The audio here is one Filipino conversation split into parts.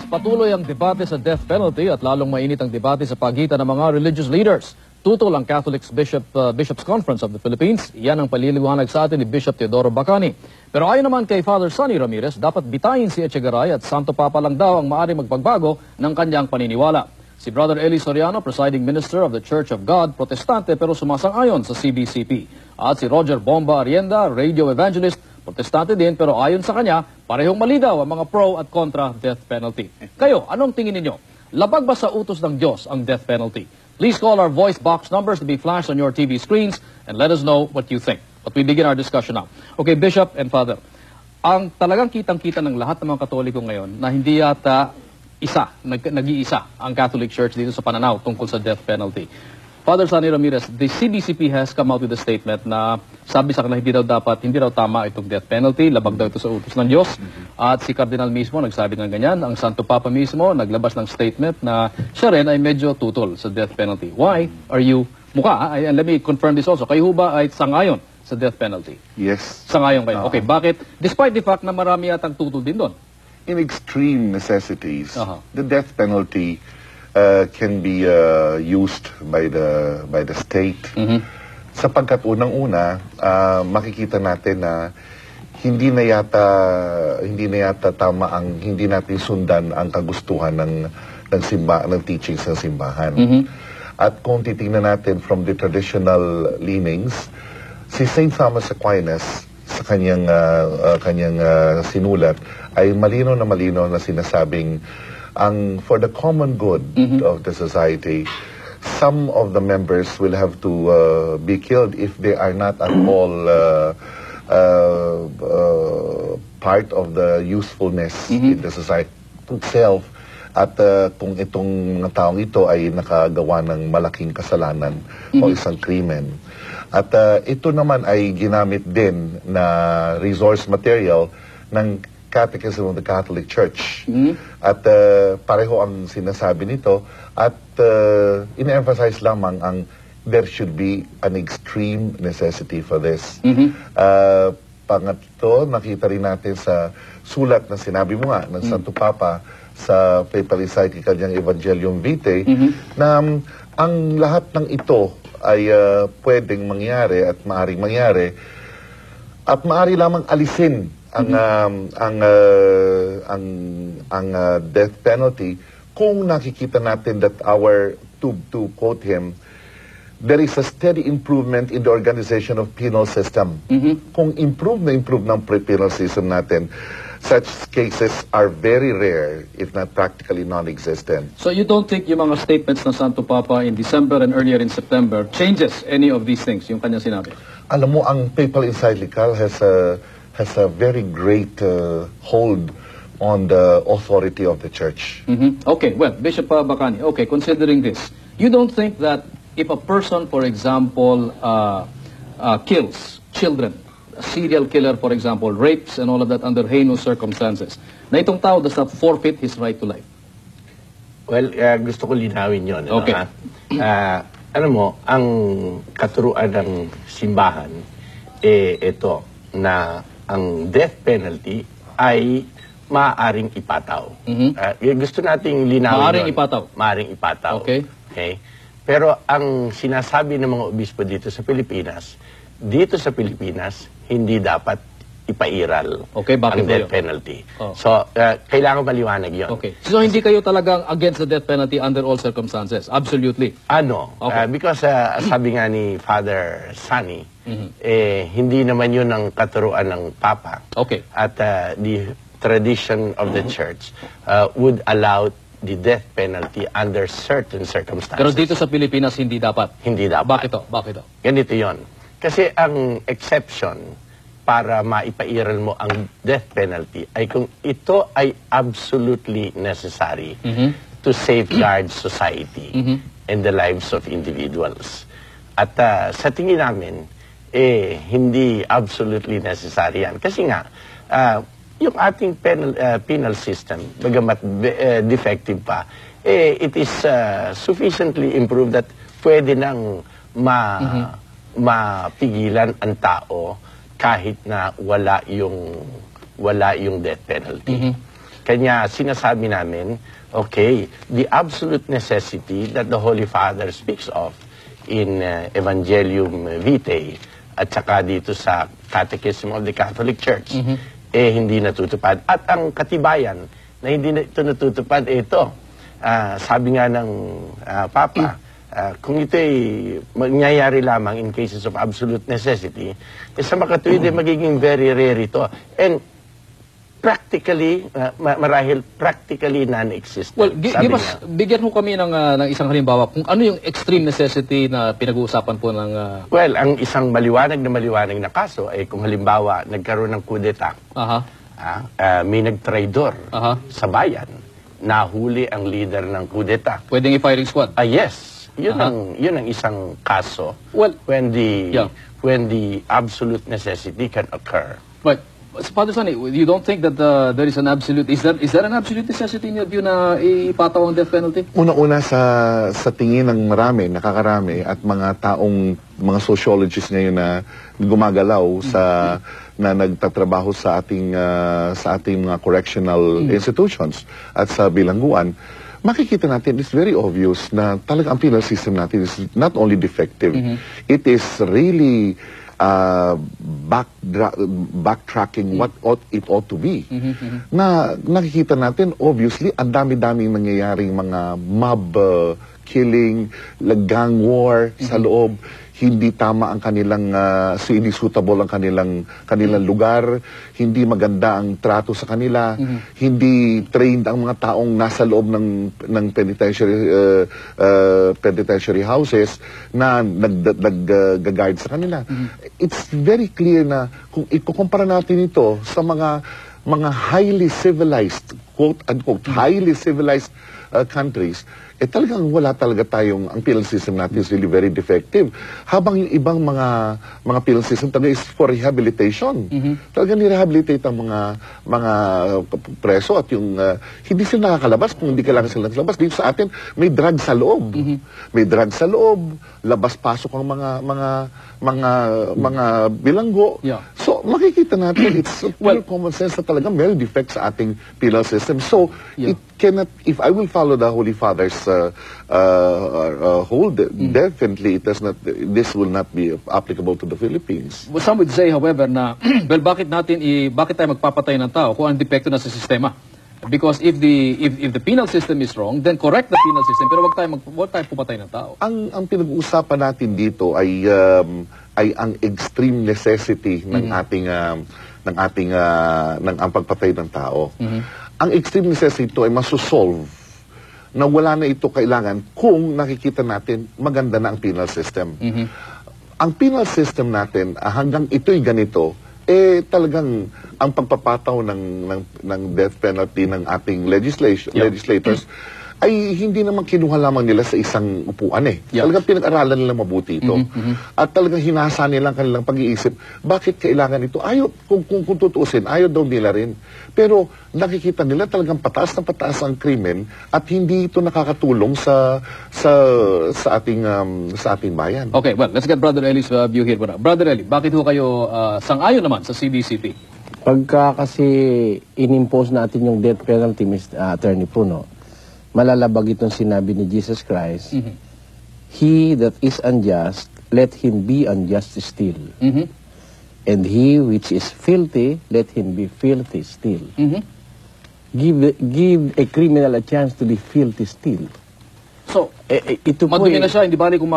patuloy ang debate sa death penalty at lalong mainit ang debate sa pagitan ng mga religious leaders. Tutol ang Bishops' Conference of the Philippines. Yan ang paliliwanag sa atin ni Bishop Teodoro Bacani. Pero ayon naman kay Father Sonny Ramirez, dapat bitayin si Echegaray at Santo Papa lang daw ang maaaring magpagbago ng kanyang paniniwala. Si Brother Eli Soriano, presiding minister of the Church of God, protestante pero sumasang-ayon sa CBCP. At si Roger Bomba Arienda, radio evangelist, protestante din pero ayon sa kanya, parehong malinaw ang mga pro at kontra death penalty. Kayo, anong tingin ninyo? Labag ba sa utos ng Diyos ang death penalty? Please call our voice box numbers to be flashed on your TV screens and let us know what you think. But we begin our discussion now. Okay, Bishop and Father, ang talagang kitang-kita ng lahat ng mga Katoliko ngayon na hindi yata nag-iisa ang Catholic Church dito sa pananaw tungkol sa death penalty. Father Sonny Ramirez, the CBCP has come out with a statement na sabi sa kanila hindi raw tama itong death penalty, labag daw ito sa utos ng Diyos. At si Cardinal mismo nagsabi ng ganyan, ang Santo Papa mismo naglabas ng statement na siya rin ay medyo tutol sa death penalty. Why are you, and let me confirm this also, kayo ba ay sangayon sa death penalty? Yes. Sangayon kayo. Okay, bakit? Despite the fact na marami yatang tutol din doon. In extreme necessities, the death penalty can be used by the state. Sapagkat unang-una, makikita natin na hindi na yata tama ang hindi natin sundan ang kagustuhan ng teachings ng simbahan. At kung titingnan natin from the traditional leanings, si St. Thomas Aquinas sa kanyang sinulat ay malinaw na sinasabing for the common good of the society, some of the members will have to be killed if they are not at all part of the usefulness in the society itself. At kung itong mga taong ito ay nakagawa ng malaking kasalanan o isang krimen. At ito naman ay ginamit din na resource material ng Catechism of the Catholic Church. At pareho ang sinasabi nito at in-emphasize lamang there should be an extreme necessity for this. Pangatlo, nakita rin natin sa sulat na sinabi mo nga ng Santo Papa sa papal encyclical niyang Evangelium Vitae na ang lahat ng ito ay pwedeng mangyari at maaring mangyari at maari lamang alisin ang death penalty kung nakikita natin that to quote him, there is a steady improvement in the organization of penal system. Kung improve ng penal system natin, such cases are very rare, if not practically non-existent. So you don't think yung mga statements ng Santo Papa in December and earlier in September changes any of these things, yung kanyang sinabi? Alam mo, ang papal encyclical has a very great hold on the authority of the Church. Okay, well, Bishop Bacani, okay, considering this, you don't think that if a person, for example, kills children, a serial killer, for example, rapes and all of that under heinous circumstances, na itong tao does not forfeit his right to life? Well, gusto ko linawin yun. Okay. Alam mo, ang katuruan ng simbahan, ito, na ang death penalty ay maaaring ipataw. Gusto nating linawin Maaaring ipataw? Maaaring ipataw. Okay. Pero ang sinasabi ng mga obispo dito sa Pilipinas, hindi dapat ipairal ang death penalty. So, kailangan maliwanag yun. Okay. So, hindi kayo talagang against the death penalty under all circumstances? Absolutely? Because sabi nga ni Father Sonny, hindi naman yun ang katuruan ng Papa. Okay. At the tradition of the Church would allow the death penalty under certain circumstances. Pero dito sa Pilipinas, hindi dapat? Hindi dapat. Bakit to? Ganito yon. Kasi ang exception para maipairal mo ang death penalty ay kung ito ay absolutely necessary to safeguard society and the lives of individuals. At sa tingin namin, hindi absolutely necessary yan. Kasi nga, yung ating penal system, bagamat defective pa, it is sufficiently improved that pwede nang mapigilan ang tao kahit na wala yung death penalty. Kanya sinasabi namin, okay, the absolute necessity that the Holy Father speaks of in Evangelium Vitae at saka dito sa Catechism of the Catholic Church, hindi natutupad. At ang katibayan na hindi ito natutupad, ito. Sabi nga ng Papa, kung ito'y mangyayari lamang in cases of absolute necessity, sa makatuwid ay magiging very rare ito. And practically, marahil practically non-existent. Well, bigyan mo kami ng isang halimbawa kung ano yung extreme necessity na pinag-uusapan po ng... Well, ang isang maliwanag na kaso ay kung halimbawa nagkaroon ng kudeta, may nagtraidor sa bayan, nahuli ang leader ng kudeta. Pwedeng i-firing squad? Yes. Yun ang isang kaso when the absolute necessity can occur. But Father Sonny, you don't think that there is an absolute, is there an absolute necessity in your view na ipataw ang death penalty? Una-una sa tingin ng marami, nakakarami, at mga sociologists ngayon na gumagalaw na nagtatrabaho sa ating mga correctional institutions at sa bilangguan, makikita natin, it's very obvious na talaga ang penal system natin is not only defective, it is really backtracking what it ought to be. Na nakikita natin, obviously, ang dami-daming nangyayaring mga mob killing, gang war sa loob, hindi tama ang kanilang, hindi suitable ang kanilang lugar, hindi maganda ang trato sa kanila, hindi trained ang mga taong nasa loob ng penitentiary houses na nag-guide sa kanila. It's very clear na kung ikukumpara natin ito sa mga highly civilized, quote-unquote, highly civilized countries, talagang wala talaga ang penal system natin is really very defective. Habang yung ibang mga penal system talaga is for rehabilitation. Talagang ni-rehabilitate ang mga preso at yung hindi sila nakakalabas kung hindi kailangan sila nakalabas. Dito sa atin, may drug sa loob. May drug sa loob, labas-pasok ang mga bilanggo. So, makikita natin, it's well common sense na talaga may defect sa ating penal system. So, it cannot, if I will follow the Holy Father's hold, definitely this will not be applicable to the Philippines. Well, some would say, however, na, well, bakit tayo magpapatay ng tao kung ang depekto na sa sistema? Because if the penal system is wrong, then correct the penal system, pero wag tayo pupatay ng tao. Ang pinag-uusapan natin dito ay ang extreme necessity ng ang pagpatay ng tao. Ang extreme necessity ito ay masosolve na wala na ito kailangan kung nakikita natin maganda na ang penal system. Ang penal system natin, hanggang ito'y ganito, talagang ang pagpapataw ng death penalty ng ating legislators ay hindi naman kinuha lamang nila sa isang upuan Talagang pinag-aralan nila mabuti ito. At talagang hinasa nila ang kanilang pag-iisip, bakit kailangan ito? Ayaw, kung tutuusin, ayaw daw nila rin. Pero nakikita nila talagang pataas na pataas ang krimen at hindi ito nakakatulong sa ating bayan. Okay, well, let's get Brother Eli's view here. Brother Eli, bakit ho kayo sang-ayon naman sa CDCP? Pagka kasi inimpose natin yung death penalty, Mr. Attorney Puno, malalabag itong sinabi ni Jesus Christ, he that is unjust, let him be unjust still. And he which is filthy, let him be filthy still. Give a criminal a chance to be filthy still. So, ito po madumi na siya, hindi bali kung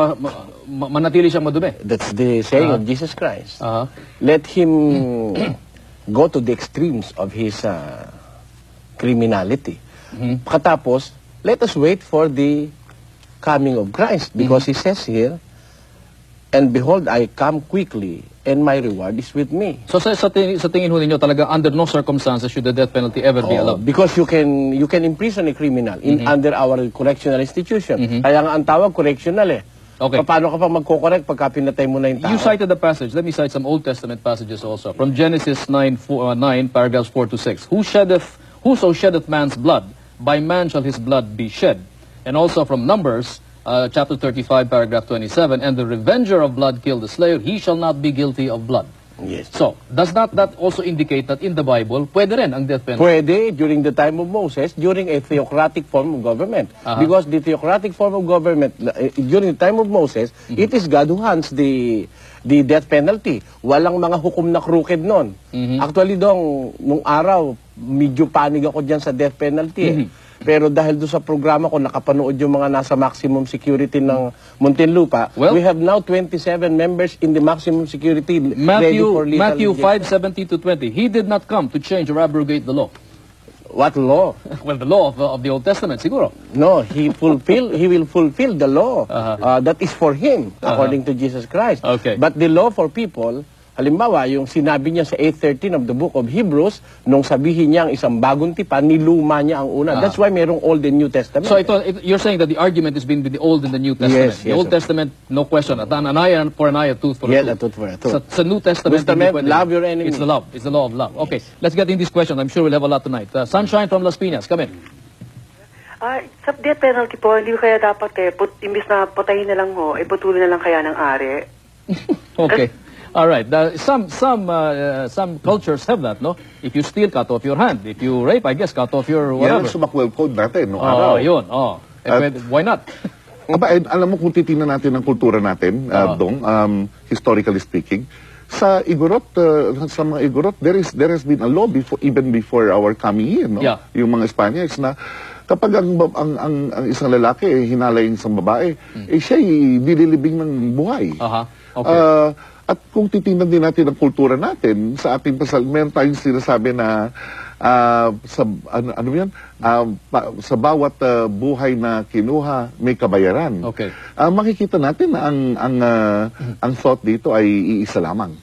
manatili siya madumi. That's the saying of Jesus Christ. Let him go to the extremes of his criminality. Katapos, let us wait for the coming of Christ because he says here, and behold, I come quickly and my reward is with me. So sa tingin ho ninyo talaga under no circumstances should the death penalty ever be allowed? Because you can imprison a criminal under our correctional institution. Kaya nga ang tawag correctional Okay. Paano ka pa magko-correct pagka pinatay mo na yung tao? You cited the passage. Let me cite some Old Testament passages also. From Genesis 9, paragraphs 4 to 6. Whoso sheddeth man's blood, by man shall his blood be shed. And also from Numbers, chapter 35, paragraph 27, and the revenger of blood kill the slayer, he shall not be guilty of blood. Yes. So, does not that also indicate that in the Bible, pwede rin ang death penalty? Pwede during the time of Moses, during a theocratic form of government. Because the theocratic form of government, during the time of Moses, it is God who hands the death penalty. Walang mga hukom na crooked nun. Actually, nung araw, medyo panig ako dyan sa death penalty. Pero dahil doon sa programa ko, nakapanood yung mga nasa maximum security ng Muntinlupa, Well, we have now 27 members in the maximum security ready for lethal Matthew injection. 5:17-20. He did not come to change or abrogate the law. What law? Well, the law of the Old Testament, siguro. No, he will fulfill the law that is for him, according to Jesus Christ. Okay. But the law for people, halimbawa, yung sinabi niya sa 8:13 of the book of Hebrews, nung sabihin niya ang isang bagong tipan, niluma niya ang una. That's why merong Old and New Testament. So you're saying that the argument is being with the Old and the New Testament. Yes, The yes, Old sir. Testament, no question. At an eye for an eye, a tooth for a Yes, tooth. a tooth for a tooth. Sa New Testament, Testament, hindi pwede. love your enemy. It's the love. It's the law of love. Okay, let's get in these questions. I'm sure we'll have a lot tonight. Sunshine from Las Piñas, come in. Sa death penalty po, hindi ko kaya dapat imbis na patayin na lang ho, putulin na lang kaya ng ari. Okay. All right. Some cultures have that, no? If you steal, cut off your hand. If you rape, I guess, cut off your Yan whatever. ang sumakwel code natin, no? Oh, yun. Oh. Why not? Alam mo kung titingnan natin ang kultura natin, historically speaking, sa Igorot, sa mga Igorot, there has been a law even before our coming here, no? Yeah. Yung mga Spaniards na kapag ang isang lalaki hinalay ng isang babae, siya'y dililibing ng buhay. Okay. At kung titingnan din natin ang kultura natin sa ating pasal, meron tayong sinasabi na sa bawat buhay na kinuha may kabayaran. Okay. Makikita natin na ang thought dito ay iisa lamang.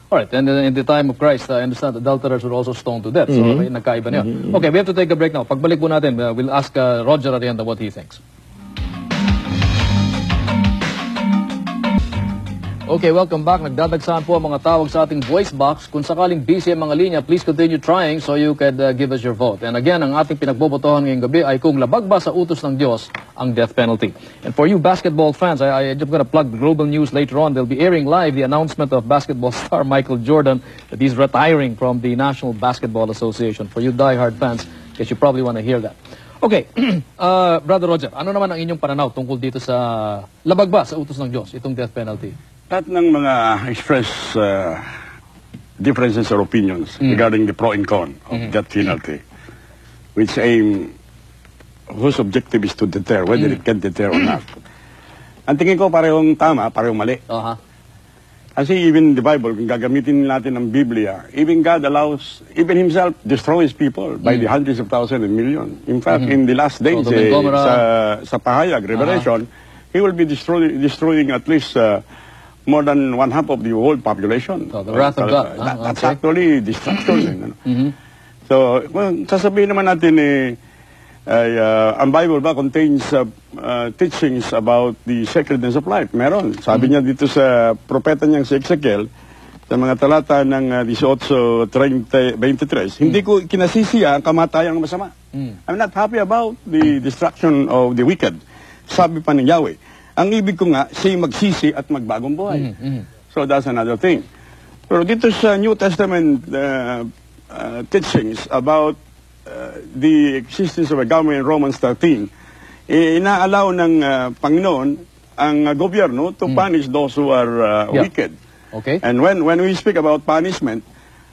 All right, and in the time of Christ, I understand adulterers were also stoned to death. So, nagkaiba niya. Okay, we have to take a break now. Pagbalik po natin, we'll ask Roger at the end what he thinks. Okay, welcome back. Nagdadagsahan po ang mga tawag sa ating voice box. Kung sakaling busy ang mga linya, please continue trying so you can give us your vote. And again, ang ating pinagbobotohan ngayong gabi ay kung labag ba sa utos ng Diyos ang death penalty. And for you basketball fans, I'm just gonna plug global news later on. They'll be airing live the announcement of basketball star Michael Jordan that he's retiring from the National Basketball Association. For you diehard fans, guess you probably want to hear that. Okay, Brother Roger, ano naman ang inyong pananaw tungkol dito sa labag ba sa utos ng Diyos, itong death penalty? Lahat ng mga express differences or opinions regarding the pro and con of death penalty, which whose objective is to deter, whether it can deter or not. Ang tingin ko parehong tama, parehong mali. Kasi even the Bible, kung gagamitin natin ang Biblia, even God allows, even Himself destroys people by the hundreds of thousands and millions. In fact, in the last days, sa Pahayag, Revelation, He will be destroying at least more than one half of the world population. So, the wrath of God. That's actually destruction. So, kung sasabihin naman natin ang Bible ba contains teachings about the sacredness of life? Meron. Sabi niya dito sa propeta niyang si Ezekiel, sa mga talata ng 18:23, hindi ko kinasisiya ang kamatayan ng masama. I'm not happy about the destruction of the wicked. Sabi pa ng Yahweh. Ang ibig ko nga, siya magsisi at magbagong buhay. So that's another thing. Pero dito sa New Testament teachings about the existence of a government in Romans 13, inaalaw ng Panginoon ang gobyerno to punish those who are wicked. Okay. And when we speak about punishment,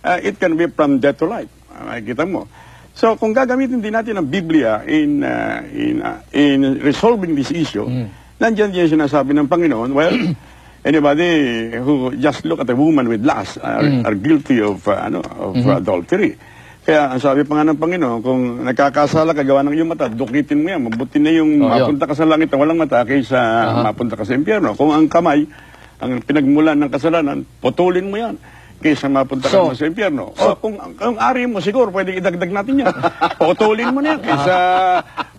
it can be from death to life. Makikita mo. So kung gagamitin din natin ang Biblia in resolving this issue, nandiyan yung sinasabi ng Panginoon, well, anybody who just look at a woman with lust are guilty of adultery. Kaya ang sabi pa nga ng Panginoon, kung nakakasala ka gawa ng iyong mata, dukitin mo yan. Mabuti na yung mapunta ka sa langit na walang mata kaysa mapunta ka sa impyerno. Kung ang kamay, ang pinagmulan ng kasalanan, putulin mo yan kaysa mapunta ka sa impyerno. O kung ari mo, siguro pwedeng idagdag natin yan. Putulin mo na yan kaysa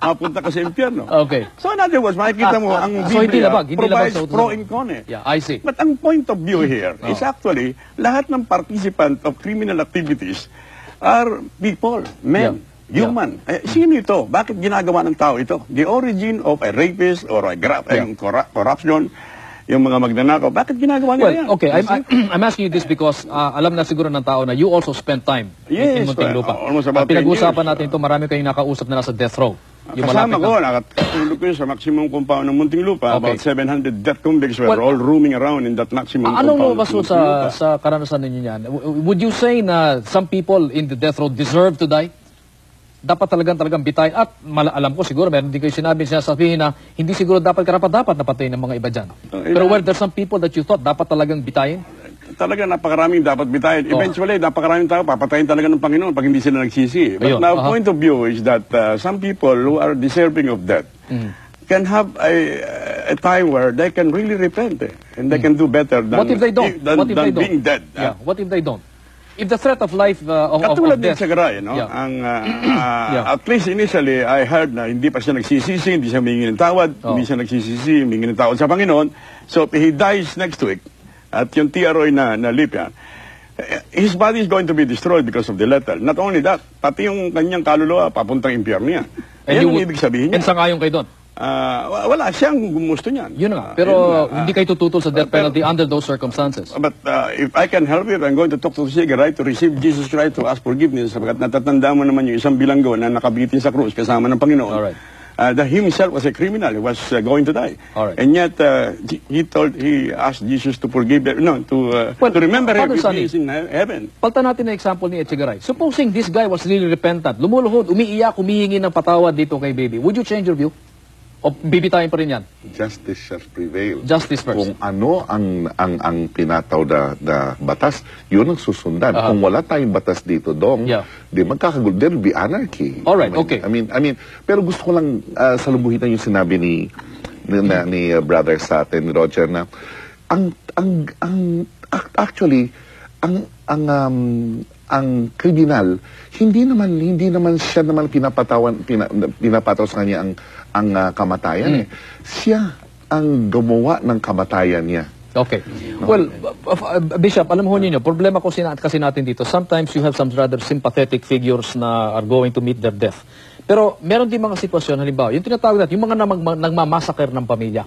mapunta ka sa impyerno. Okay. So in other words, makikita mo, ang So, hindi Biblia labag provides sa utos pro ng- and con eh. Yeah, I see. But ang point of view here is actually, lahat ng participant of criminal activities are people, men, human. Sino ito? Bakit ginagawa ng tao ito? The origin of a rapist or a corruption yung mga magnanakaw, bakit ginagawa nila yan? Well, okay, I'm asking you this because alam na siguro ng tao na you also spent time Yes, in Muntinlupa. almost about 10 Pinag-uusapan years. natin ito, marami kayong nakausap na nasa death row. Yung Kasama malapit ko, na- nakatulog ko yun sa maximum compound ng Muntinlupa. Okay. About 700 death convicts were Well, all roaming around in that maximum Anong compound. lumabas ng mo Muntinlupa. sa karanasan ninyo yan? Would you say na some people in the death row deserve to die? Dapat talagang bitayin. At alam ko siguro, meron din kayo sinasabihin na hindi siguro dapat karapat-dapat na patayin ng mga iba dyan. Pero were there some people that you thought dapat talagang bitayin? Talaga napakaraming dapat bitayin. Eventually, napakaraming tao papatayin talaga ng Panginoon pag hindi sila nagsisi. But Ayun, now, point of view is that some people who are deserving of death can have a time where they can really repent and they can do better than, What if they don't? than, What if than they don't? being dead. Yeah. What if they don't? If the threat of life of Katulad din death. sa Garay, no? Yeah. Ang, Yeah. At least initially, I heard na hindi pa siya nagsisisi, hindi siya humingi ng tawad, hindi siya nagsisisi, humingi ng tawad sa Panginoon. So, if he dies next week, at yung tiaroy na Lipya, his body is going to be destroyed because of the letter. Not only that, pati yung kanyang kaluluwa, papuntang impyerno niya. Yan ang ibig sabihin And niya. sangayon kayo doon. Wala siyang gusto niyan. Yun na nga. Pero hindi kayo tututol sa death penalty under those circumstances. But if I can help you, I'm going to talk to the Sigaray to receive Jesus Christ, to ask forgiveness, sapagkat natatanda mo naman yung isang bilanggo na nakabitin sa krus kasama ng Panginoon. Alright. That himself was a criminal. He was going to die. Alright. And yet, he asked Jesus to forgive, to remember him Father if Sonny, he is in heaven. Palta natin na example ni Echegaray. Supposing this guy was really repentant, lumuluhod, umiiyak, humihingi ng patawad dito kay baby, would you change your view? O bibitayin pa rin yan? Justice shall prevail. Justice first. Kung ano ang pinataw na batas, yun ang susundan. Kung wala tayong batas dito, Yeah. di magkakagulo. There will be anarchy. Alright, I mean, okay. I mean, pero gusto ko lang salubuhitan yung sinabi ni brother sa atin, ni Roger, na actually, ang kriminal, hindi naman siya naman pinapataw sa kanya ang kamatayan. Siya ang gumawa ng kamatayan niya. Okay. Well, Bishop, alam mo niyo, problema ko kasi natin dito, sometimes you have some rather sympathetic figures na are going to meet their death. Pero meron din mga sitwasyon, halimbawa, yung tinatawag natin, yung mga nagmamassacre ng pamilya,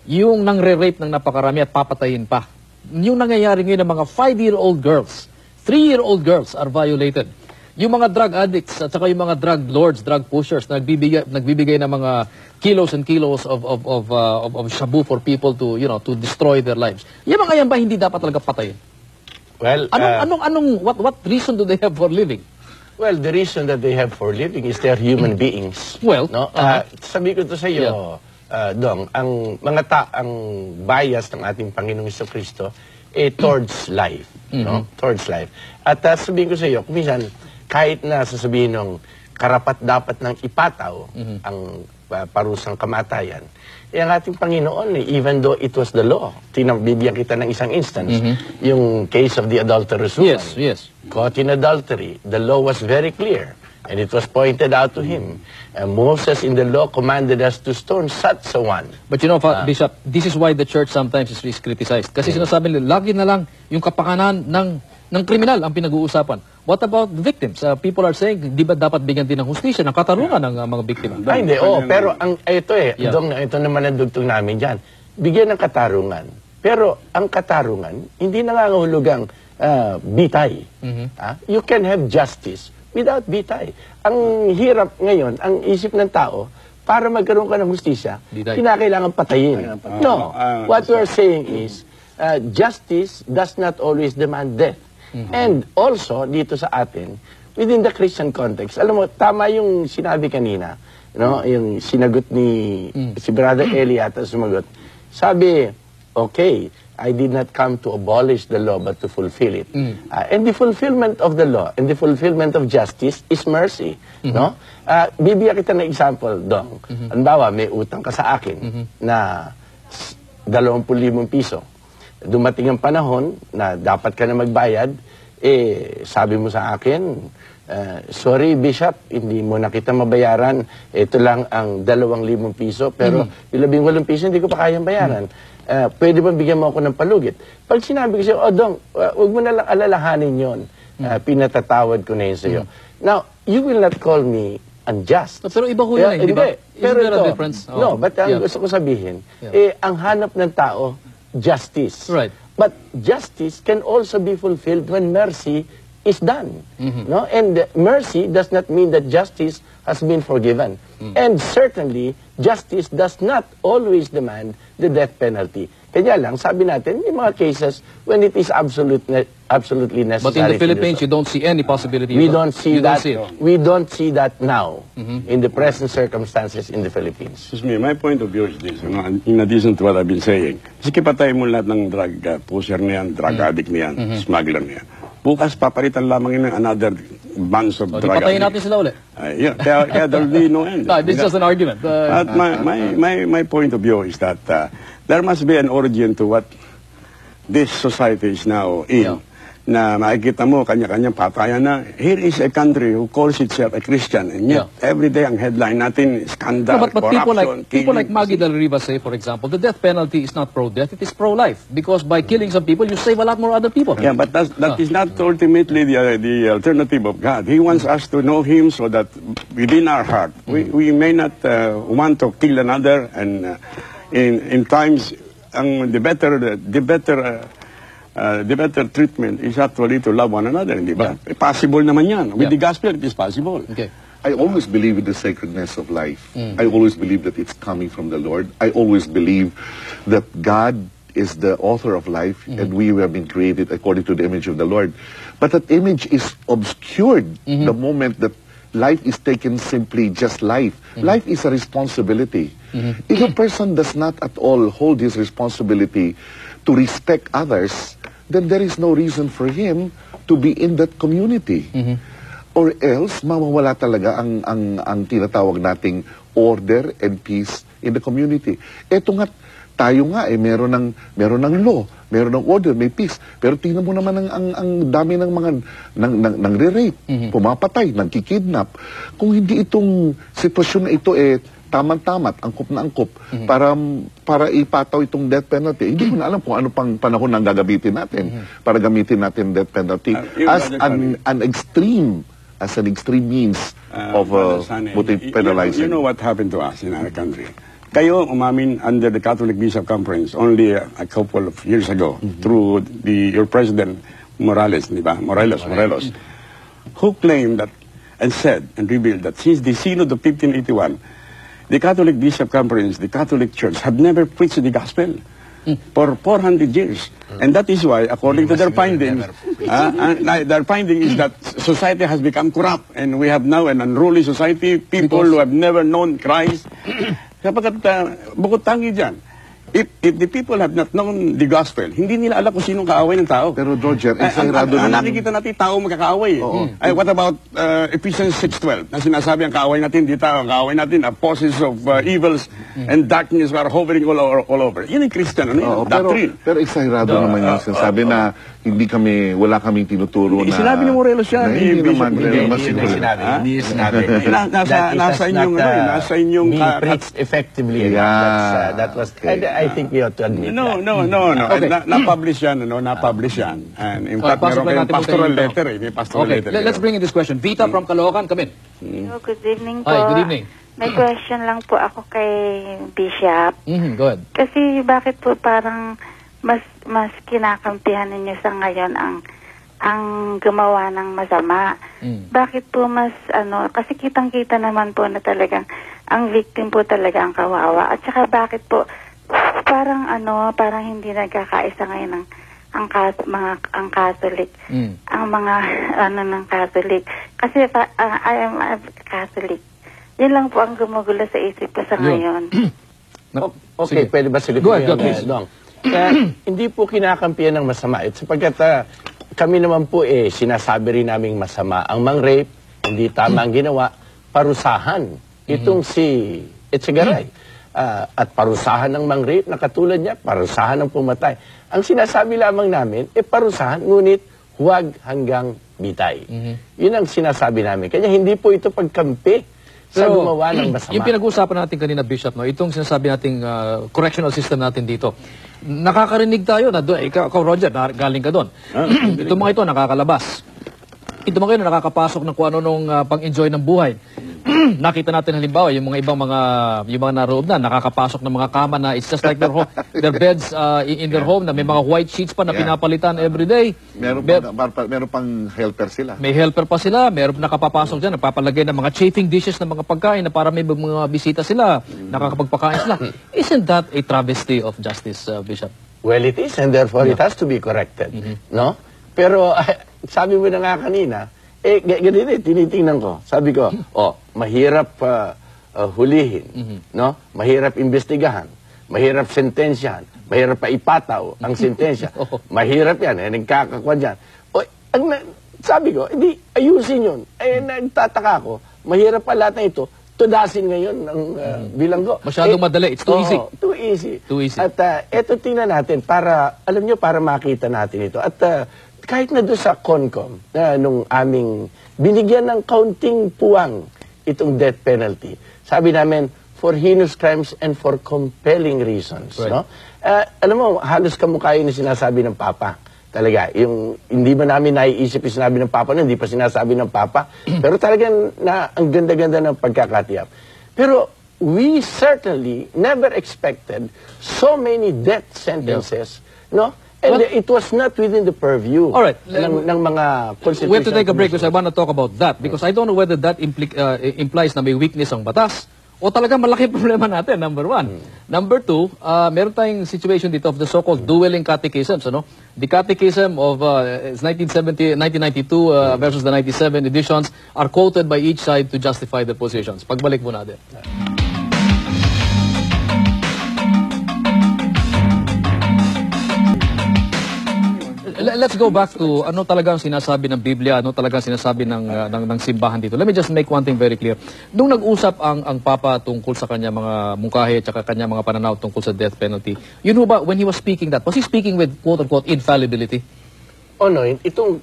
yung nangre-rape ng napakarami at papatayin pa. Yung nangyayari ngayon ng mga 5-year-old girls, 3-year-old girls are violated. Yung mga drug addicts at saka yung mga drug lords, drug pushers, nagbibigay ng mga kilos and kilos of shabu for people to, to destroy their lives. Yung mga yan ba hindi dapat talaga patayin? Well, What reason do they have for living? well, the reason that they have for living is they're human beings. Well, no? Sabi ko to sa iyo, Dong, ang bias ng ating Panginoong Jesucristo towards life, no? Towards life. At sabihin ko sa iyo, kuminsan kahit na sasabihin ng karapat-dapat ng ipataw ang parusang kamatayan, ang ating Panginoon, even though it was the law, bibigyan kita ng isang instance, yung case of the adulterous woman. Yes. Caught in adultery, the law was very clear, and it was pointed out to him. And Moses in the law commanded us to stone such a one. But you know, Bishop, this is why the church sometimes is criticized. Kasi sinasabi nila, lagi na lang yung kapakanan ng kriminal ang pinag-uusapan. What about the victims? People are saying, di ba dapat bigyan din ng hustisya, ng katarungan ng mga biktima? Ay, hindi. Pero ito naman ang dugtong namin dyan. Bigyan ng katarungan. Pero ang katarungan, hindi nangangahulugang bitay. You can have justice without bitay. Ang hirap ngayon, ang isip ng tao, para magkaroon ka ng hustisya, kinakailangan patayin. No. What we're saying is, justice does not always demand death. And also, dito sa atin, within the Christian context, alam mo, tama yung sinabi kanina, yung sinagot ni si Brother Eli ata sumagot. Sabi, okay, I did not come to abolish the law but to fulfill it. And the fulfillment of the law and the fulfillment of justice is mercy. No? Bibigyan kita ng example, Dong. Halimbawa, may utang ka sa akin na 20,000 piso. Dumating ang panahon na dapat ka na magbayad, sabi mo sa akin, sorry Bishop, hindi mo na kita mabayaran, ito lang ang 2,000 piso, pero yung 18 piso hindi ko pa kayang bayaran. Pwede ba bigyan mo ako ng palugit? Pag sinabi ko sa'yo, Dong, huwag mo na lang alalahanin yon. Pinatatawad ko na yun sa'yo. Now, you will not call me unjust. Pero iba ho yan, di ba? Pero Isn't there ito, a difference? no, but ang gusto ko sabihin, ang hanap ng tao, justice. Right. But justice can also be fulfilled when mercy is done. No? And mercy does not mean that justice has been forgiven. And certainly, justice does not always demand the death penalty. Kaya lang, sabi natin, may mga cases when it is absolutely necessary. But in the to do Philippines, so. you don't see any possibility. We of- don't see you that. Don't see it. We don't see that now in the present circumstances in the Philippines. Excuse me, my point of view is this, in addition to what I've been saying. Sige, patay mo lahat ng drug pusher na yan, drug addict na yan, smuggler na yan. Bukas, papalitan lamang yun ng another bunch of O, di drug patayin addicts. natin sila ulit. Yeah, kaya there'll be no end. No, this is just an argument. But my point of view is that there must be an origin to what this society is now in. Yeah. Na makikita mo, kanya-kanyang patayan na. Here is a country who calls itself a Christian, and yet every day ang headline natin, scandal, No, but people corruption, like killing. Maggie Del Riva say, for example, the death penalty is not pro-death, it is pro-life. Because by killing some people, you save a lot more other people. Yeah, but that is not ultimately the alternative of God. He wants us to know Him so that within our heart, we may not want to kill another, and in times, the better treatment is actually to love one another, hindi ba? Possible naman yan. With the gospel, it is possible. Okay. I always believe in the sacredness of life. I always believe that it's coming from the Lord. I always believe that God is the author of life and we have been created according to the image of the Lord. But that image is obscured the moment that life is taken simply just life. Life is a responsibility. If a person does not at all hold his responsibility to respect others, then there is no reason for him to be in that community. Or else, mawawala talaga ang tinatawag nating order and peace in the community. Eto nga, tayo nga meron ng law, meron ng order, may peace. Pero tingnan mo naman ang dami ng mga nang re-rape, pumapatay, nagkikidnap. Kung hindi itong sitwasyon na ito tama-tamat, angkop na angkop, para ipataw itong death penalty. Hindi ko na alam kung ano pang panahon ang gagamitin natin para gamitin natin death penalty as an extreme means of penalizing. You know what happened to us in our country? Kayo umamin under the Catholic Bishop Conference only a couple of years ago through your president Morales, di ba? Morelos, who claimed that and said and revealed that since the Synod of 1581, the Catholic Bishop Conference, the Catholic Church, had never preached the gospel for 400 years. And that is why, according to their findings, their finding is that society has become corrupt and we have now an unruly society, people who have never known Christ. Sapagkat bukod tangi dyan, if the people have not known the gospel, hindi nila alam kung sinong kaaway ng tao. Pero Roger, exagerado naman. Nakikita natin tao magkakaaway. Ay, what about Ephesians 6:12? Na sinasabi ang kaaway natin, di tao, ang kaaway natin, apostles of evils and darkness are hovering all over. Yun ang Christian, doctrine. Pero exagerado naman yung sinasabi na wala kaming tinuturo na... Sinabi ni Morelos yan. Hindi naman. Hindi sinabi. Nasa inyong... being preached effectively. Yeah. That was... I think we ought to admit No. Okay. Na-publish yan, na-publish yan. And in fact, pasok meron lang kayong natin pastoral po sa letter. May pastoral Okay, letter. let's bring in this question. Vita from Caloocan, come in. Hello, good evening po. Hi, good evening. May question lang po ako kay Bishop. Go ahead. Kasi bakit po parang mas kinakampihan ninyo sa ngayon ang gumawa ng masama? Bakit po mas kasi kitang-kita naman po na talagang ang victim po talaga ang kawawa. At saka bakit po parang hindi nagkakaisa ngayon ang Catholic. Ang mga ng Catholic. Kasi I am a Catholic. Yan lang po ang gumugulo sa isip ko sa ngayon. Okay, Sige. pwede ba sagutin Go ahead, mo please. Dong? Hindi po kinakampihan ng masama. Sapagkat kami naman po sinasabi rin naming masama. Ang mang-rape, hindi tama ang ginawa, parusahan. Itong si Etchegaray. At parusahan ng mang-rape na katulad niya, parusahan ng pumatay. Ang sinasabi lamang namin, parusahan, ngunit huwag hanggang bitay. Yun ang sinasabi namin. Kaya hindi po ito pagkampi sa gumawa ng masama. Yung pinag-uusapan natin kanina, Bishop, itong sinasabi nating correctional system natin dito, nakakarinig tayo na ikaw Roger, galing ka doon. Itong mga ito, nakakalabas. Itong mga ito, nakakapasok ng kung ano nung pang-enjoy ng buhay. nakita natin halimbawa yung mga ibang yung mga naroob na nakakapasok ng mga kama na it's just like their home, their beds in their home na may mga white sheets pa na pinapalitan every day. Meron pang helper sila. May helper pa sila, meron nakapapasok dyan, nagpapalagay ng mga chafing dishes ng mga pagkain na para may mga bisita sila, nakakapagpakain sila. Isn't that a travesty of justice, Bishop? Well, it is, and therefore it has to be corrected. No? Pero, sabi mo na nga kanina, ganito, tinitingnan ko. Sabi ko, mahirap hulihin, no? Mahirap imbestigahan, mahirap sentensyahan, mahirap pa ipataw ang sentensya. Mahirap yan, nagkakakwa dyan. Sabi ko, hindi, ayusin yun. Nagtataka ako, mahirap pa lahat na ito, tudasin ngayon ng bilanggo. Masyadong madali, it's too easy. Too easy. Too easy. At eto tingnan natin, para, alam nyo, para makita natin ito. At kahit na doon sa CONCOM, nung aming binigyan ng kaunting puwang itong death penalty, sabi namin, for heinous crimes and for compelling reasons. Right. No? Alam mo, halos kamukha yun na sinasabi ng Papa. Talaga, yung hindi ba namin naiisip yung sinabi ng Papa, hindi pa sinasabi ng Papa, pero talagang ang ganda-ganda ng pagkakatiyap. Pero we certainly never expected so many death sentences, no? And it was not within the purview ng mga constitutional. We have to take a break because I want to talk about that because I don't know whether that implies na may weakness ang batas o talaga malaki problema natin, number one. Number two, meron tayong situation dito of the so-called dueling catechisms. Ano? The catechism of 1992 versus the 97 editions are quoted by each side to justify their positions. Pagbalik mo natin. Let's go back to ano talagang sinasabi ng Biblia, ano talagang sinasabi ng simbahan dito. Let me just make one thing very clear. Nung nag-usap ang Papa tungkol sa kanya mga mungkahi at saka kanya mga pananaw tungkol sa death penalty, you know ba, when he was speaking that, was he speaking with quote-unquote infallibility? Oh no, itong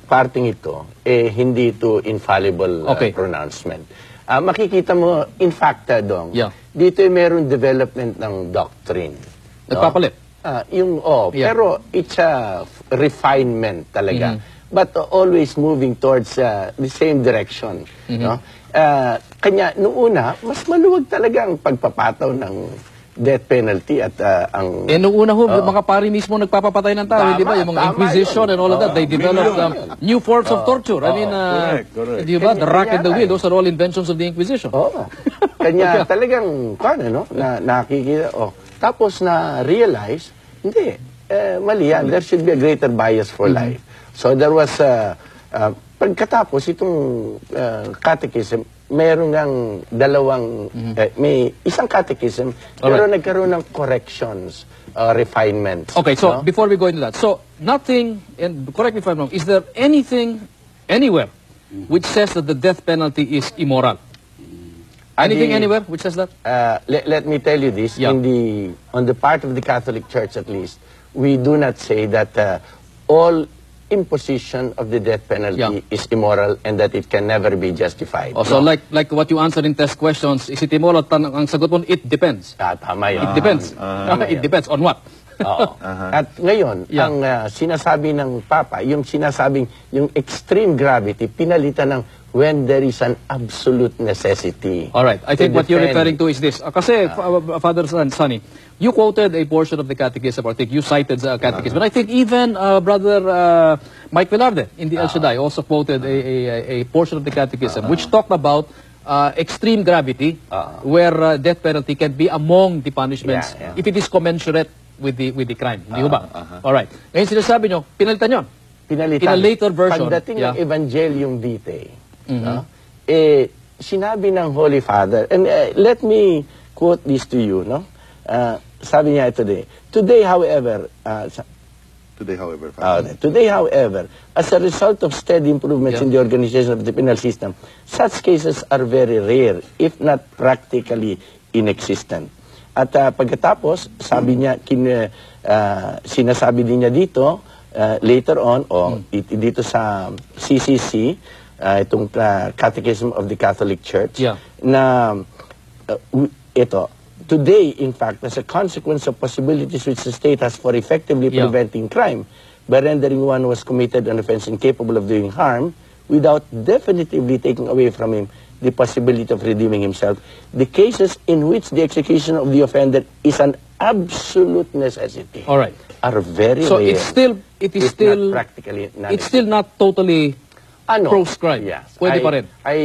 parting ito, hindi ito infallible pronouncement. Makikita mo, in fact, Dong, dito meron development ng doctrine. Nagpapalit? Pero it's a refinement talaga. But always moving towards the same direction. No? Kanya, noong una, mas maluwag talaga ang pagpapataw ng death penalty at ang... noong una mga pari mismo nagpapapatay ng tao, di ba? Yung mga Inquisition and all of that, they developed new forms of torture. I mean, di ba? The rack and the wheel, those are all inventions of the Inquisition. Kanya talagang, nakikita, tapos na-realize, hindi, mali yan. There should be a greater bias for life. So there was, pagkatapos itong catechism, meron ng dalawang, may isang catechism, pero nagkaroon ng corrections, refinements. Okay, so before we go into that, so nothing, and correct me if I'm wrong, is there anything, anywhere, which says that the death penalty is immoral? Anything anywhere which says that? Let me tell you this, on the part of the Catholic Church at least, we do not say that all imposition of the death penalty is immoral and that it can never be justified. So like what you answered in test questions, is it immoral? Ang sagot mo, it depends. Tama yun. It depends. It depends on what? At ngayon, ang sinasabi ng Papa, yung sinasabing, yung extreme gravity, pinalitan ng when there is an absolute necessity. All right. I think what you're referring to is this. Kasi, Father Sunny, you quoted a portion of the catechism, or I think you cited the catechism. But I think even Brother Mike Velarde in the El Shaddai also quoted a portion of the catechism which talked about extreme gravity where death penalty can be among the punishments if it is commensurate with the crime. Hindi ba? All right. Ngayon sinasabi nyo, pinalitan yun. Pinalitan. In a later version. Pagdating ng Evangelium Vitae, sinabi ng Holy Father, and let me quote this to you, no? Sabi niya today, however, as a result of steady improvements in the organization of the penal system, such cases are very rare, if not practically inexistent. At pagkatapos, sabi niya, sinasabi din niya dito, later on, dito sa CCC, itong Catechism of the Catholic Church, na today, in fact, as a consequence of possibilities which the state has for effectively preventing crime, by rendering one who has committed an offense incapable of doing harm, without definitively taking away from him the possibility of redeeming himself. The cases in which the execution of the offender is an absolute necessity All right. are very So rare. it is if still, not practically it's still not totally proscribed. Yes. Pwede pa rin. I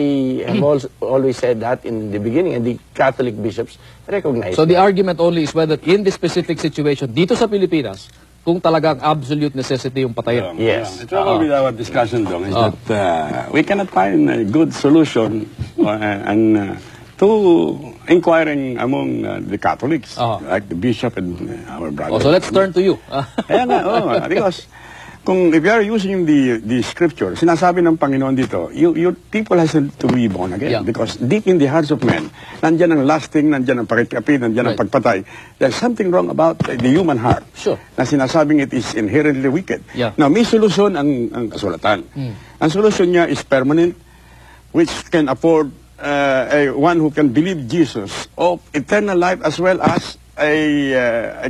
have always said that in the beginning, and the Catholic bishops recognize So the that. argument only is whether in this specific situation, dito sa Pilipinas, kung talagang absolute necessity yung patayin. Yes. The trouble with our discussion, Dong, is that we cannot find a good solution to inquiring among the Catholics, like the bishop and our brothers. So let's turn to you. Kaya nga, because kung if you are using the scripture, sinasabi ng Panginoon dito, you people has to be born again. Yeah. Because deep in the hearts of men, nandyan ang lasting, nandyan ang pakikapi, nandyan ang pagpatay. There's something wrong about the human heart. Sure. Na sinasabing it is inherently wicked. Yeah. Now, may solusyon ang kasulatan. Ang solusyon niya is permanent, which can afford one who can believe Jesus of eternal life as well as a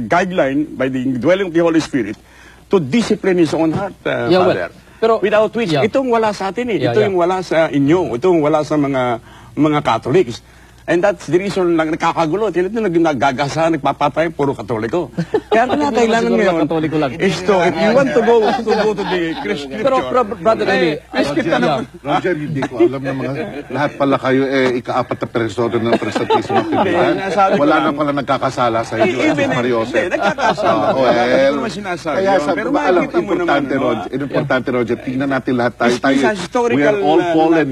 guideline by the dwelling of the Holy Spirit to discipline his own heart, Yeah, well, Father. pero Without which, itong wala sa atin eh. Ito yung wala sa inyo. Itong wala sa mga Catholics. And that's the reason lang nakakagulo. Ito naggagasa, nagpapatay, puro Katoliko. Kaya kailangan Siguro ngayon Katoliko lang. is to, if you want to go to the Christian Pero brother Eli, Roger, hindi ko alam na lahat pala kayo ika-apat na preso ng presentismo ng Pilipinas. Nasabi ko Wala lang. na pala nagkakasala sa inyo. Even Mariose. hindi, nagkakasala. Hindi ko naman sinasabi Kaya yun. sabi Pero ba, alam, makikita mo naman, importante, Roger, tingnan natin lahat tayo. Even sa historical, We are all fallen.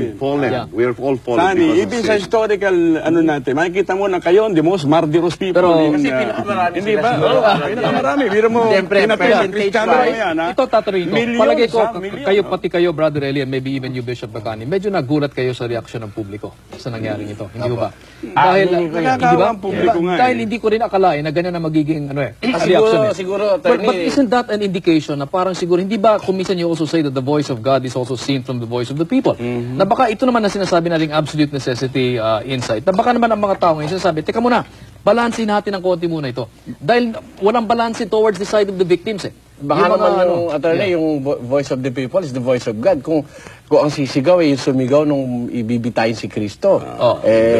Yeah. We are all fallen. Sani, because of even sa sin. historical, natin, makikita mo na kayo, the most murderous people. Pero- in, Kasi pinakamarami hindi sila ba? siguro. Pinakamarami. Biro mo, Siyempre, Kristiano percentage-wise, na yan, ha? ito tatanungin ko. Millions, Palagay ko, ha? Millions, kayo, ha? pati kayo, Brother Eli, and maybe even you, Bishop Bacani, medyo nagulat kayo sa reaksyon ng publiko sa nangyaring ito. Hindi ba? Dahil, nakakawa ang publiko nga, Dahil eh. hindi ko rin akalain na ganyan na magiging reaction. Siguro, eh. siguro, But attorney, isn't that an indication na parang siguro, hindi ba kung minsan you also say that the voice of God is also seen from the voice of the people? Na baka ito naman na sinasabi nating absolute necessity insight. Na baka naman ang mga tao ngayon sinasabi, teka muna, balansin natin ng konti muna ito. Dahil walang balansin towards the side of the victims eh. Baka Yung mga, naman yung attorney, yung voice of the people is the voice of God. Kung ang sisigaw yung sumigaw nung ibibitayin si Kristo,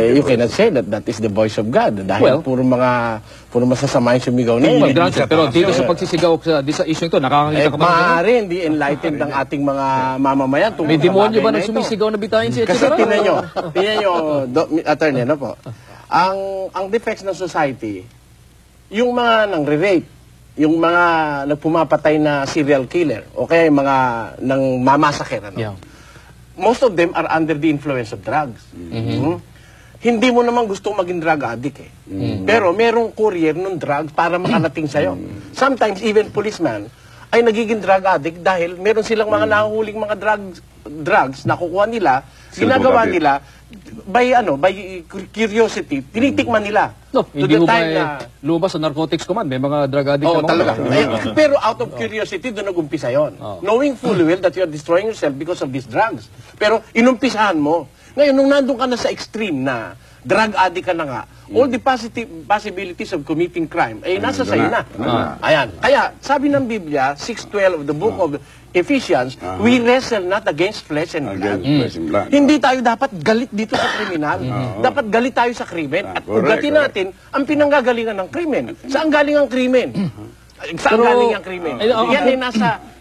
you cannot say that that is the voice of God. Dahil Well, puro masasama yung sumigaw na yun. Granted, pero dito sa pagsisigaw sa issue ito, nakakakita ka ba? Maaari, hindi enlightened ang ating mga mamamayan. May demonyo ba na ito? sumisigaw na bitayin si Kasi Etcetera? tingnan nyo, attorney, ano po, ang defects ng society, yung mga nang-rape, yung mga nagpumapatay na serial killer, o kaya yung mga nang mamasakir, ano? Yeah. Most of them are under the influence of drugs. Hindi mo naman gustong maging drug addict eh. Pero merong courier ng drugs para makarating sa'yo. Sometimes even policeman ay nagiging drug addict dahil meron silang mga nahuhuling mga drugs na kukuha nila, ginagawa nila by curiosity, tinitikman nila. No, To hindi the mo ba time na lumabas sa narcotics command? May mga drug addict Oo, na mga- talaga. Pero out of curiosity, doon nag-umpisa yun. Knowing full well that you are destroying yourself because of these drugs. Pero inumpisahan mo. Ngayon, nung nandun ka na sa extreme na drug addict ka na nga, all the possibilities of committing crime, ay nasa sa'yo na. Ayan. Kaya, sabi ng Biblia, 6:12 of the book of Ephesians, we wrestle not against flesh and blood. Against flesh and blood. Hindi tayo dapat galit dito sa kriminal. Dapat galit tayo sa krimen. At Correct, ugatin natin ang pinanggagalingan ng krimen. Saan galing ang krimen? Saan Pero- galing ang krimen? Ay, Yan ay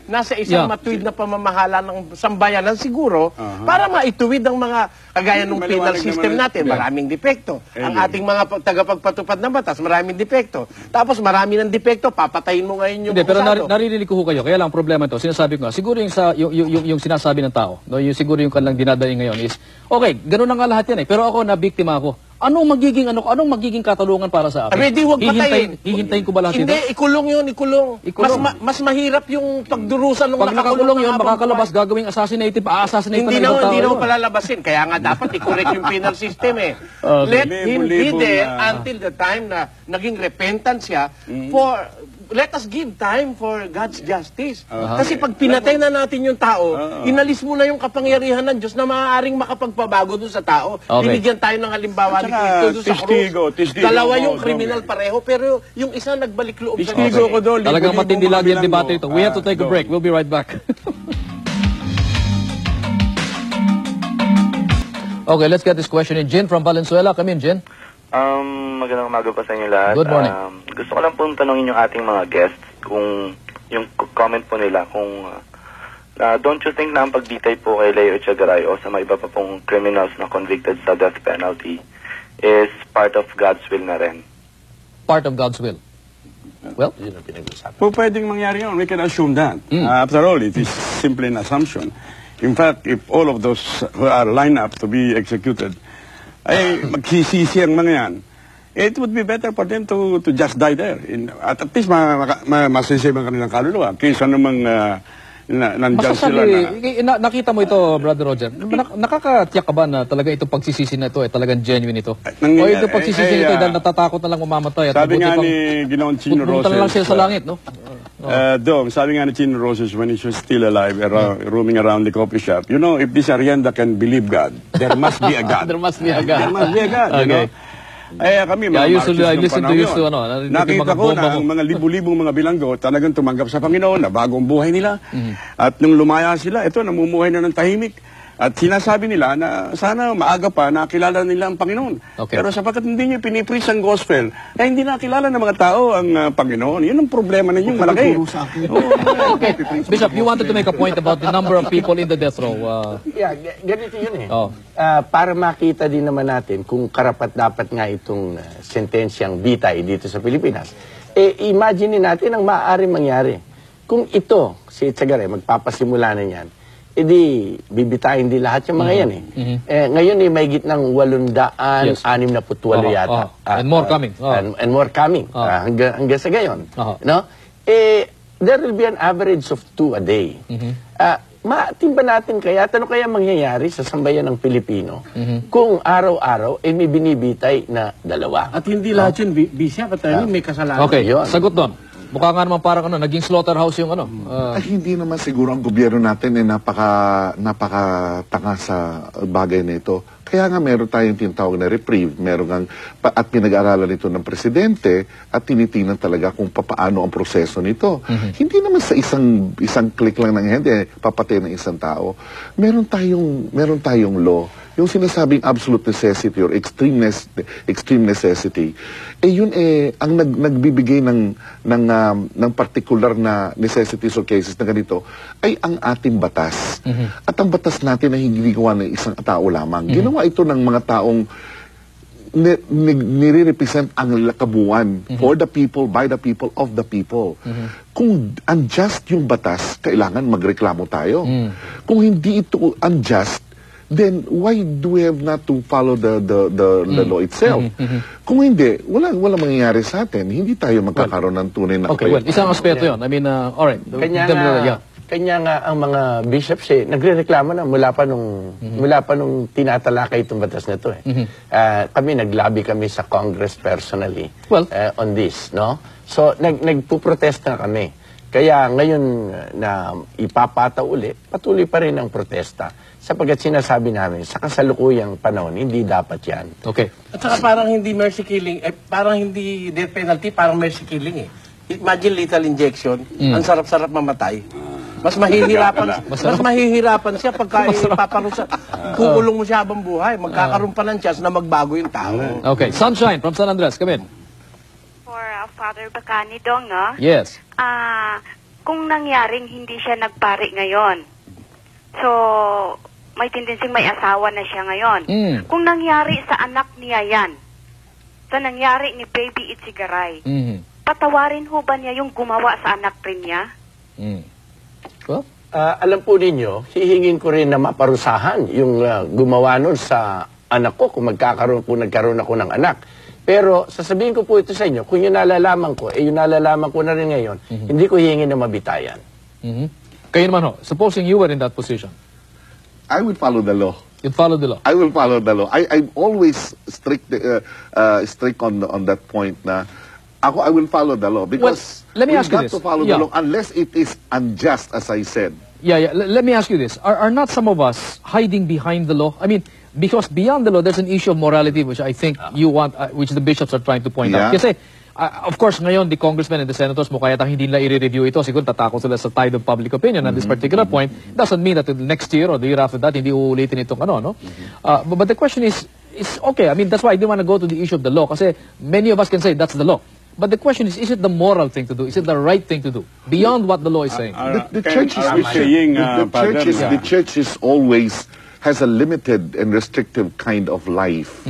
nasa isang matuwid na pamamahala ng sambayanan siguro para maituwid ang mga kagaya ng penal Maliwanag system naman. natin. Maraming depekto. Ang ating mga tagapagpatupad ng batas, maraming depekto. Tapos marami ng depekto, papatayin mo ngayon yung Hindi, pero akusado. naririnig ko ho kayo. Kaya lang ang problema ito, sinasabi ko nga, siguro yung sinasabi ng tao, no, yung siguro yung kanilang dinadaing ngayon is, okay, ganun na nga lahat yan eh, pero ako nabiktima ako. Anong magiging katalungan para sa akin? Di huwag patayin. Hihintayin ko ba lahat Hindi, ito? ikulong yun, ikulong. Ikulong. Mas mahirap yung pagdurusan ng Pag nakakulong yun, habang makakalabas, gagawing assassinated, pa-assassinate pa ng Hindi ibang tao na yun. palalabasin. Kaya nga dapat i-correct yung penal system eh. Let him be Libo-libo there na- until the time na naging repentant siya let us give time for God's justice. Kasi pag pinatay na natin yung tao, inalis mo na yung kapangyarihan ng Diyos na maaaring makapagpabago dun sa tao. Okay. Binigyan tayo ng halimbawa At ni saka, Cristo dun sa krus. testigo Dalawa mo, yung Dong, kriminal eh. pareho, pero yung isa nagbalik loob sa Testigo ko doon. Talagang libo-libo matindi mga lagi ang bilang debate mo. ito. We have to take a break. We'll be right back. Okay, let's get this question in. Jin from Valenzuela. Come in, Jin. Magandang umaga pa sa inyo lahat. Good morning. Gusto ko lang pong tanongin yung ating mga guests kung yung comment po nila kung don't you think na ang pagbitay po kay Leo Echegaray o sa mga iba pa pong criminals na convicted sa death penalty is part of God's will na rin? Part of God's will. Well, Yun ang pinag-usapan. Po pwedeng mangyari yun. We can assume that. After all, it is simply an assumption. In fact, if all of those who are lined up to be executed ay magsisisi ang mga yan, it would be better for them to just die there. At least masisave ang kanilang kaluluwa kaysa namang nandyan sila na... nakita mo ito, Brother Roger. Nakakatiyak ka ba na talaga itong pagsisisi na ito ay talagang genuine ito? O itong pagsisisi nito dahil natatakot na lang mamamatay at sabi nga mabuti ni Ginoong Chino pupunta na lang Roses, sila sa langit, no? Dom, sabi nga ni Chino Roses when he was still alive, roaming around the coffee shop, you know, if this Arianda can believe God, there must be a God. There must be a God. There must be a God, you know? Kami, mga I listen to you, nakita ko na ang mga libu-libong mga bilanggo talagang tumanggap sa Panginoon na bagong buhay nila. At nung lumaya sila, ito, namumuhay na ng tahimik. At sinasabi nila na sana maaga pa nakilala nila ang Panginoon. Okay. Pero sapagkat hindi nyo pinipreach ang gospel, hindi nakilala ng mga tao ang Panginoon. Yun ang problema ninyong malaki. Okay. Bishop, you wanted to make a point about the number of people in the death row. Yeah, ganito yun eh. Oh. Para makita din naman natin kung karapat-dapat nga itong sentensyang bitay dito sa Pilipinas, imagine natin ang maaaring mangyari. Kung ito, si Echegaray, magpapasimula na yan, edi bibitayin din lahat yung mga yan eh. Ngayon may gitnang 868 yata. And more coming. And more coming. Hanggang sa gayon. No? There will be an average of 2 a day. Matimba natin kaya, ano kaya mangyayari sa sambayan ng Pilipino kung araw-araw may binibitay na 2? At hindi lahat yun, Bishop, at may kasalanan. Okay, Yun. sagot doon. Mukha nga naman parang naging slaughterhouse yung Hindi naman siguro ang gobyerno natin ay napakatanga sa bagay na ito. Kaya nga meron tayong tinatawag na reprieve, at pinag-aaralan ito ng presidente at tinitingnan talaga kung paano ang proseso nito. Hindi naman sa isang click lang ng hindi, papatay ng isang tao. Meron tayong law. Yung sinasabing absolute necessity or extreme necessity, yun ang nagbibigay ng particular na necessities or cases na ganito ay ang ating batas. At ang batas natin ay hindi gawa ng isang tao lamang. Ginawa ito ng mga taong nire-represent ang kabuuan for the people, by the people, of the people. Kung unjust yung batas, kailangan magreklamo tayo. Kung hindi ito unjust, then why do we have not to follow the law itself? Kung hindi, wala mangyayari sa atin. Hindi tayo magkakaroon ng tunay na Okay, well, isang aspeto yun. I mean, all right. Kanya nga ang mga bishops nagrereklamo na mula pa nung tinatalakay itong batas na ito kami naglabi kami sa Congress personally on this, no? So nagpuprotesta na kami. Kaya ngayon na ipapataw uli, patuloy pa rin ang protesta. Sapagkat sinasabi namin, sa kasalukuyang panahon, hindi dapat yan. Okay. At saka parang hindi mercy killing, parang hindi death penalty, parang mercy killing eh. Imagine lethal injection, ang sarap-sarap mamatay. Mas mahihirapan siya pagka ipaparusa. Kukulong mo siya habang buhay, magkakaroon pa ng chance na magbago yung tao. Okay. Sunshine from San Andres, come in. For Father Bacani Dong, no? Yes. Kung nangyaring hindi siya nagpari ngayon, so may tendency may asawa na siya ngayon. Kung nangyari sa anak niya yan, sa nangyari ni Baby Echegaray, patawarin ho ba niya yung gumawa sa anak rin niya? Well, alam po ninyo, hihingin ko rin na maparusahan yung gumawa nun sa anak ko kung nagkaroon ako ng anak. Pero sasabihin ko po ito sa inyo, kung yun nalalaman ko, yun nalalaman ko na rin ngayon, hindi ko hihingin na mabitayan. Kayo naman ho, supposing you were in that position. I will follow the law. You'd follow the law. I will follow the law. I'm always strict on that point na I will follow the law because let me ask you got this. to follow the law unless it is unjust, as I said. Let me ask you this. Are not some of us hiding behind the law? I mean, because beyond the law, there's an issue of morality which I think you want, which the bishops are trying to point out. Kasi Of course, ngayon, the congressmen and the senators mo kaya hindi nila i-review ito. Siguro tatakot sila sa tide of public opinion at this particular point. Doesn't mean that next year or the year after that, hindi uulitin itong ano, no? But the question is okay. I mean, that's why I didn't want to go to the issue of the law kasi many of us can say that's the law. But the question is it the moral thing to do? Is it the right thing to do? Beyond what the law is saying. The church is always has a limited and restrictive kind of life.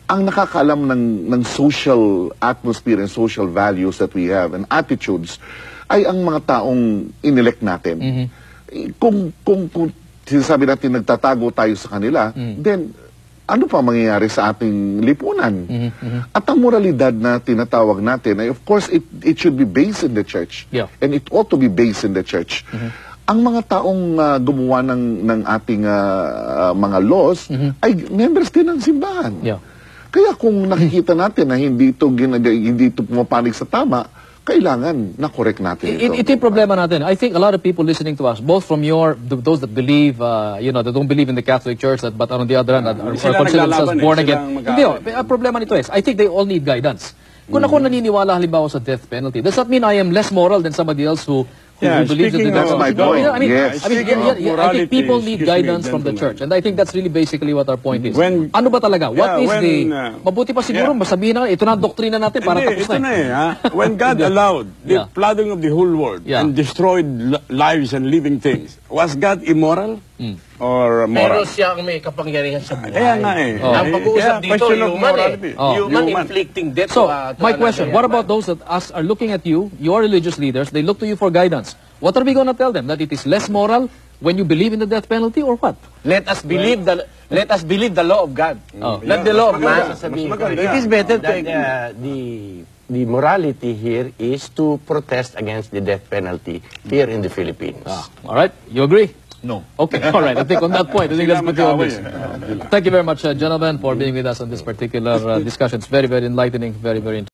Ang nakakaalam ng social atmosphere and social values that we have and attitudes ay ang mga taong inelect natin. Kung sinasabi natin nagtatago tayo sa kanila, then ano pa mangyayari sa ating lipunan? At ang moralidad na tinatawag natin ay of course it should be based in the church. And it ought to be based in the church. Ang mga taong gumawa ng ating mga laws ay members din ng simbahan. Kaya kung nakikita natin na hindi ito pumapanig sa tama, kailangan na-correct natin ito. Ito yung problema natin. I think a lot of people listening to us, both from those that believe, that don't believe in the Catholic Church, but on the other hand, are considered themselves born again. Hindi, ang problema nito is, I think they all need guidance. Kung ako naniniwala halimbawa sa death penalty, does that mean I am less moral than somebody else who believes in the death penalty? I think people need guidance from the church. And I think that's really basically what our point is. Ano ba talaga? What is the... Mabuti pa siguro, masabihin na, ito na ang doktrina natin para tapos na. When God allowed the flooding of the whole world and destroyed lives and living things, was God immoral? Or moral? Pero siya ang may kapangyarihan sa buhay. Kaya nga eh. Ang pag-uusap dito, human inflicting death. So, my question, what about those that are looking at you, your religious leaders, they look to you for guidance. What are we going to tell them? That it is less moral when you believe in the death penalty or what? Let us believe the law of God. Not the law of man. It is better that the morality here is to protest against the death penalty here in the Philippines. All right, you agree? No. Okay, all right. I think on that point, I think that's pretty obvious. Thank you very much, gentlemen, for being with us on this particular discussion. It's very, very enlightening, very, very interesting.